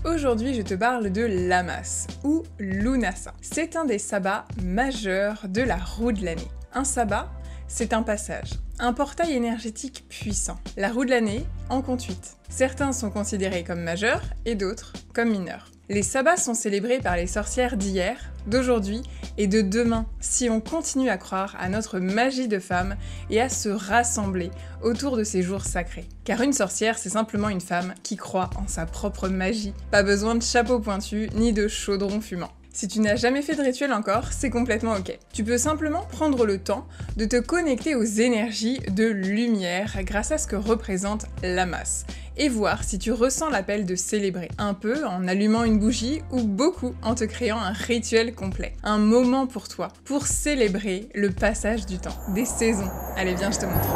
Aujourd'hui, je te parle de l'Amas, ou Lunasa. C'est un des sabbats majeurs de la roue de l'année. Un sabbat, c'est un passage, un portail énergétique puissant. La roue de l'année en compte 8. Certains sont considérés comme majeurs et d'autres comme mineurs. Les sabbats sont célébrés par les sorcières d'hier, d'aujourd'hui et de demain si on continue à croire à notre magie de femme et à se rassembler autour de ces jours sacrés. Car une sorcière, c'est simplement une femme qui croit en sa propre magie. Pas besoin de chapeau pointu ni de chaudron fumant. Si tu n'as jamais fait de rituel encore, c'est complètement ok. Tu peux simplement prendre le temps de te connecter aux énergies de lumière grâce à ce que représente l'Amas et voir si tu ressens l'appel de célébrer, un peu en allumant une bougie ou beaucoup en te créant un rituel complet. Un moment pour toi, pour célébrer le passage du temps, des saisons. Allez, viens, je te montre.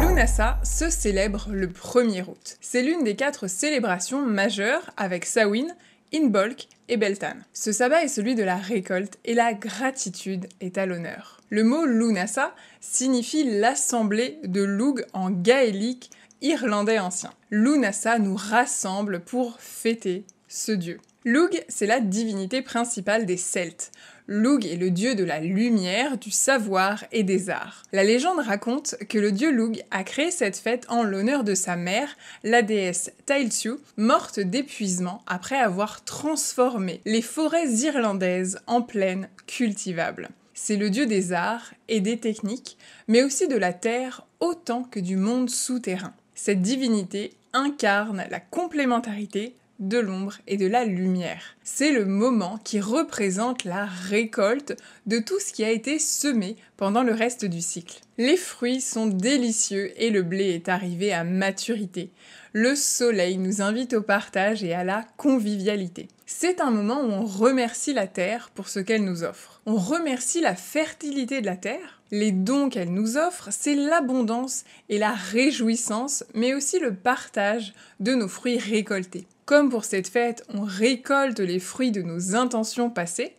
Lunasa se célèbre le 1er août. C'est l'une des 4 célébrations majeures avec Samhain, Imbolc et Beltane. Ce sabbat est celui de la récolte et la gratitude est à l'honneur. Le mot Lunasa signifie l'assemblée de Lugh en gaélique irlandais ancien. Lunasa nous rassemble pour fêter ce dieu. Lugh, c'est la divinité principale des Celtes. Lugh est le dieu de la lumière, du savoir et des arts. La légende raconte que le dieu Lugh a créé cette fête en l'honneur de sa mère, la déesse Tailtiu, morte d'épuisement après avoir transformé les forêts irlandaises en plaines cultivables. C'est le dieu des arts et des techniques, mais aussi de la terre autant que du monde souterrain. Cette divinité incarne la complémentarité de l'ombre et de la lumière. C'est le moment qui représente la récolte de tout ce qui a été semé pendant le reste du cycle. Les fruits sont délicieux et le blé est arrivé à maturité. Le soleil nous invite au partage et à la convivialité. C'est un moment où on remercie la terre pour ce qu'elle nous offre. On remercie la fertilité de la terre. Les dons qu'elle nous offre, c'est l'abondance et la réjouissance, mais aussi le partage de nos fruits récoltés. Comme pour cette fête, on récolte les fruits de nos intentions passées,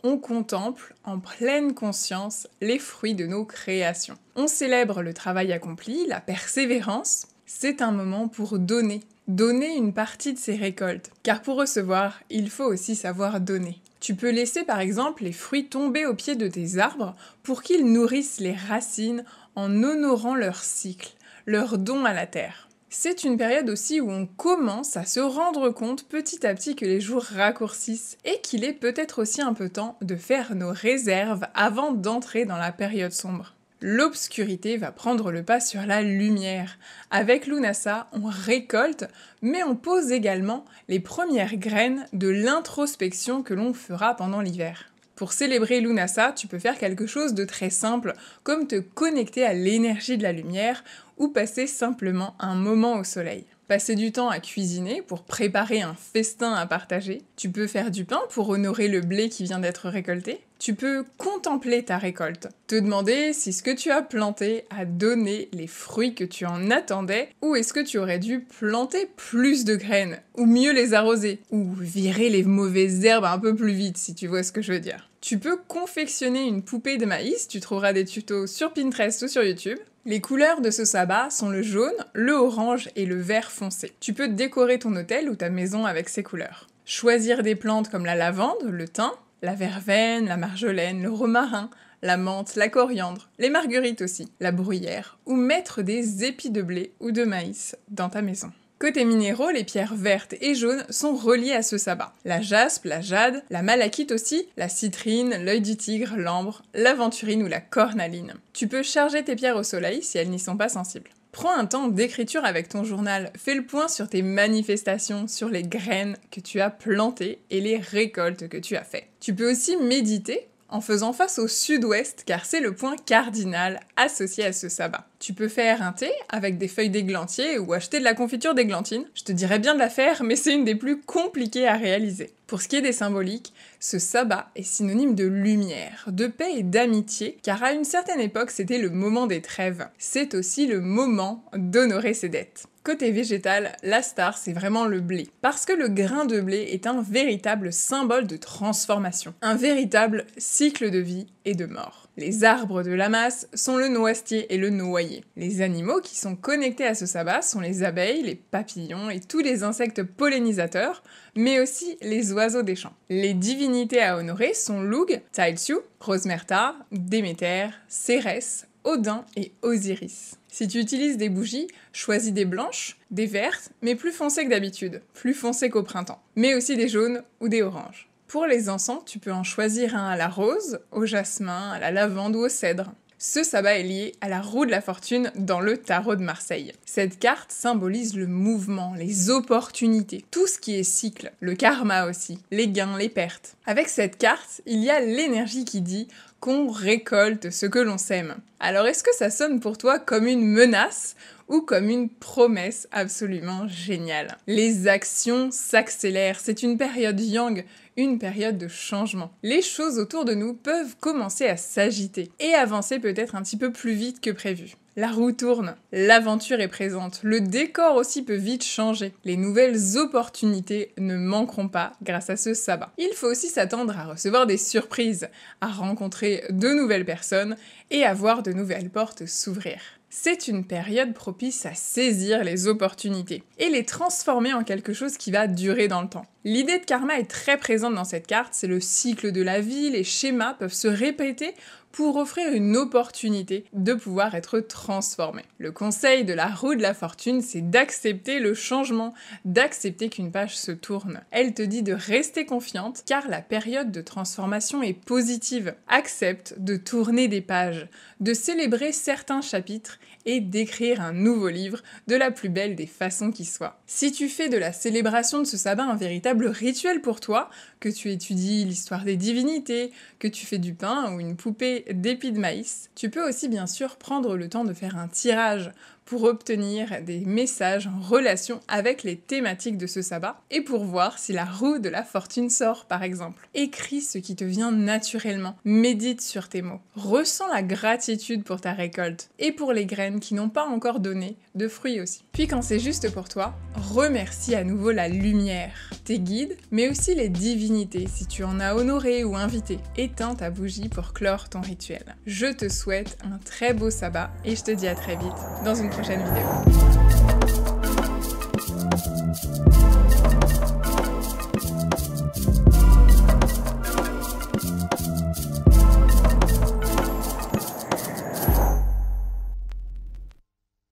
on contemple en pleine conscience les fruits de nos créations. On célèbre le travail accompli, la persévérance. C'est un moment pour donner une partie de ses récoltes. Car pour recevoir, il faut aussi savoir donner. Tu peux laisser par exemple les fruits tomber au pied de tes arbres pour qu'ils nourrissent les racines en honorant leur cycle, leur don à la terre. C'est une période aussi où on commence à se rendre compte petit à petit que les jours raccourcissent et qu'il est peut-être aussi un peu temps de faire nos réserves avant d'entrer dans la période sombre. L'obscurité va prendre le pas sur la lumière. Avec Lunasa, on récolte, mais on pose également les premières graines de l'introspection que l'on fera pendant l'hiver. Pour célébrer Lunasa, tu peux faire quelque chose de très simple, comme te connecter à l'énergie de la lumière ou passer simplement un moment au soleil. Passer du temps à cuisiner pour préparer un festin à partager. Tu peux faire du pain pour honorer le blé qui vient d'être récolté. Tu peux contempler ta récolte, te demander si ce que tu as planté a donné les fruits que tu en attendais, ou est-ce que tu aurais dû planter plus de graines, ou mieux les arroser, ou virer les mauvaises herbes un peu plus vite si tu vois ce que je veux dire. Tu peux confectionner une poupée de maïs, tu trouveras des tutos sur Pinterest ou sur YouTube. Les couleurs de ce sabbat sont le jaune, le orange et le vert foncé. Tu peux décorer ton hôtel ou ta maison avec ces couleurs. Choisir des plantes comme la lavande, le thym, la verveine, la marjolaine, le romarin, la menthe, la coriandre, les marguerites aussi, la bruyère, ou mettre des épis de blé ou de maïs dans ta maison. Côté minéraux, les pierres vertes et jaunes sont reliées à ce sabbat. La jaspe, la jade, la malachite aussi, la citrine, l'œil du tigre, l'ambre, l'aventurine ou la cornaline. Tu peux charger tes pierres au soleil si elles n'y sont pas sensibles. Prends un temps d'écriture avec ton journal, fais le point sur tes manifestations, sur les graines que tu as plantées et les récoltes que tu as faites. Tu peux aussi méditer en faisant face au sud-ouest car c'est le point cardinal associé à ce sabbat. Tu peux faire un thé avec des feuilles d'églantier ou acheter de la confiture d'églantine. Je te dirais bien de la faire, mais c'est une des plus compliquées à réaliser. Pour ce qui est des symboliques, ce sabbat est synonyme de lumière, de paix et d'amitié, car à une certaine époque, c'était le moment des trêves. C'est aussi le moment d'honorer ses dettes. Côté végétal, la star, c'est vraiment le blé. Parce que le grain de blé est un véritable symbole de transformation. Un véritable cycle de vie et de mort. Les arbres de la masse sont le noisetier et le noyer. Les animaux qui sont connectés à ce sabbat sont les abeilles, les papillons et tous les insectes pollinisateurs, mais aussi les oiseaux des champs. Les divinités à honorer sont Lugh, Tailtiu, Rosmerta, Déméter, Cérès, Odin et Osiris. Si tu utilises des bougies, choisis des blanches, des vertes, mais plus foncées que d'habitude, plus foncées qu'au printemps, mais aussi des jaunes ou des oranges. Pour les encens, tu peux en choisir un à la rose, au jasmin, à la lavande ou au cèdre. Ce sabbat est lié à la roue de la fortune dans le tarot de Marseille. Cette carte symbolise le mouvement, les opportunités, tout ce qui est cycle, le karma aussi, les gains, les pertes. Avec cette carte, il y a l'énergie qui dit qu'on récolte ce que l'on sème. Alors est-ce que ça sonne pour toi comme une menace ou comme une promesse absolument géniale? Les actions s'accélèrent, c'est une période yang, une période de changement. Les choses autour de nous peuvent commencer à s'agiter et avancer peut-être un petit peu plus vite que prévu. La roue tourne, l'aventure est présente, le décor aussi peut vite changer. Les nouvelles opportunités ne manqueront pas grâce à ce sabbat. Il faut aussi s'attendre à recevoir des surprises, à rencontrer de nouvelles personnes et à voir de nouvelles portes s'ouvrir. C'est une période propice à saisir les opportunités et les transformer en quelque chose qui va durer dans le temps. L'idée de karma est très présente dans cette carte, c'est le cycle de la vie, les schémas peuvent se répéter pour offrir une opportunité de pouvoir être transformé. Le conseil de la roue de la fortune, c'est d'accepter le changement, d'accepter qu'une page se tourne. Elle te dit de rester confiante car la période de transformation est positive. Accepte de tourner des pages, de célébrer certains chapitres et d'écrire un nouveau livre de la plus belle des façons qui soit. Si tu fais de la célébration de ce sabbat un véritable rituel pour toi, que tu étudies l'histoire des divinités, que tu fais du pain ou une poupée d'épis de maïs, tu peux aussi bien sûr prendre le temps de faire un tirage pour obtenir des messages en relation avec les thématiques de ce sabbat et pour voir si la roue de la fortune sort par exemple. Écris ce qui te vient naturellement, médite sur tes mots, ressens la gratitude pour ta récolte et pour les graines qui n'ont pas encore donné de fruits aussi. Puis quand c'est juste pour toi, remercie à nouveau la lumière, tes guides, mais aussi les divinités si tu en as honoré ou invité. Éteins ta bougie pour clore ton rituel. Je te souhaite un très beau sabbat et je te dis à très vite dans une prochaine vidéo.